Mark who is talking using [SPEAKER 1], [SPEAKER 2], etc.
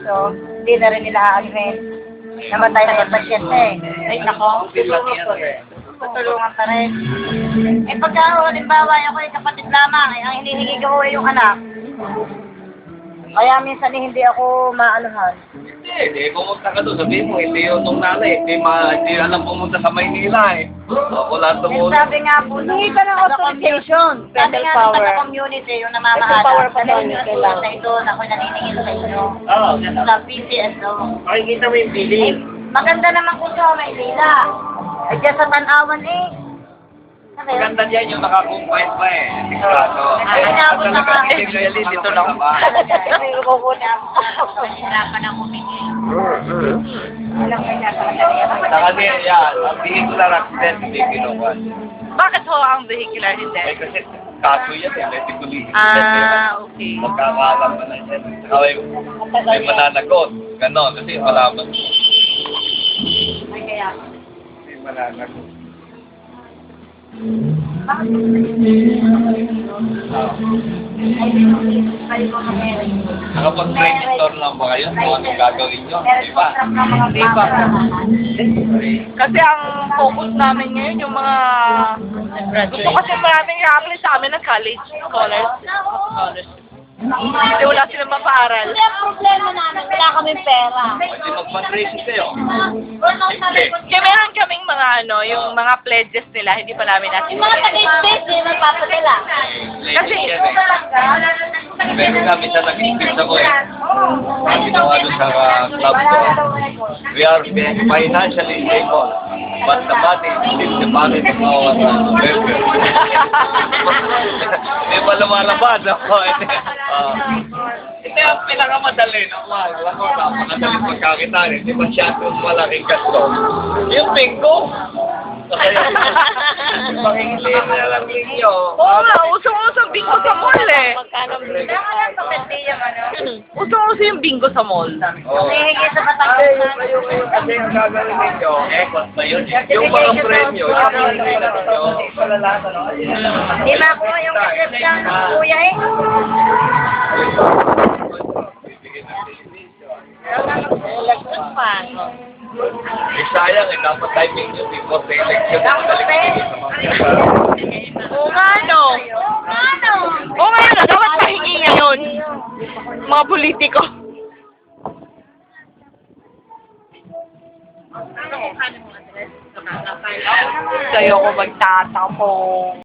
[SPEAKER 1] kaso hindi na rin nila aamin. Namatay na yung pasyente eh. Ay, nako. Tutulungan pa rin. Eh, pagka halimbawa ako yung kapatid lamang, eh, ang hinihingi ko yung anak. Kaya minsan eh, hindi ako maanuhan.
[SPEAKER 2] Hindi, pumunta ka doon. Sabihin mo, hindi yun nung nanay. Hindi alam pumunta sa Maynila eh. Ako lang
[SPEAKER 1] Eh,
[SPEAKER 2] tumunta.
[SPEAKER 1] sabi nga po, hindi ka ng authorization. Sabi nga nung taga-community, yung namamahala. Sa na ito, ako naniningil sa inyo.
[SPEAKER 3] Oo,
[SPEAKER 1] Sa PCSO.
[SPEAKER 3] makikita mo yung bilig.
[SPEAKER 1] Maganda naman po sa Maynila. Eh, dyan sa Tanawan eh. Sabi,
[SPEAKER 2] Maganda dyan yung nakakumpay pa eh. Sigurado.
[SPEAKER 1] Ay, inabot na nga.
[SPEAKER 2] Dito lang ba?
[SPEAKER 1] Kasi kukunin ako. Hirapan ako humingi. Walang kanya sa kanila.
[SPEAKER 2] Kasi yan, ang vehicular accident hindi kinuha.
[SPEAKER 4] Bakit ho ang vehicular hindi?
[SPEAKER 2] Eh kasi kaso yan eh, may tikulihin.
[SPEAKER 4] Okay.
[SPEAKER 2] Magkakaalam mo na yan. Saka may mananagot. Ganon, kasi malaman.
[SPEAKER 1] Ay, kaya.
[SPEAKER 2] May mananagot.
[SPEAKER 1] Ay, mo kami.
[SPEAKER 2] Nakapag-register lang ba kayo? Kung anong gagawin nyo?
[SPEAKER 1] Meron
[SPEAKER 2] Diba?
[SPEAKER 1] contract ng mga
[SPEAKER 4] Di ba?
[SPEAKER 1] bata.
[SPEAKER 4] Kasi ang focus namin ngayon yung mga gusto kasi maraming i-apply sa amin ng college scholars. Kasi wala silang mapaaral.
[SPEAKER 1] Hindi ang problema namin, wala kaming pera.
[SPEAKER 2] Pwede mag-fundraising kayo.
[SPEAKER 4] Kaya meron kaming mga yung mga pledges nila, hindi pa namin
[SPEAKER 1] Yung mga
[SPEAKER 4] natin.
[SPEAKER 1] taga-state, hindi nagpapadala.
[SPEAKER 4] Kasi
[SPEAKER 2] Meron kami sa nag-isip ako eh. Ang ginawa doon sa club ko. We are financially stable. But the body is still the body of our welfare. Hindi pa lumalabas ako. Ito ang pinakamadali. Alam ko, napakadali pagkakitaan. Hindi masyadong malaking gasto. Yung bingo. Pakingiliin na lang ninyo.
[SPEAKER 4] oo nga, usong-usong bingo sa mall eh.
[SPEAKER 1] Kaya lang pagkati yung ano.
[SPEAKER 4] Usong-uso yung bingo sa mall.
[SPEAKER 2] Oh.
[SPEAKER 1] Hihingi sa Batangas na.
[SPEAKER 2] Kasi ang gagawin ninyo, yung mga premyo, yung hindi na ninyo.
[SPEAKER 1] Di ba po yung kasip lang ng kuya eh? Electric pa.
[SPEAKER 2] Eh, sayang eh, dapat timing nyo before the election.
[SPEAKER 4] Oo nga no.
[SPEAKER 1] Ano?
[SPEAKER 4] Oo nga no, dapat pahingi ngayon. Mga politiko. Sa'yo ko magtatapong.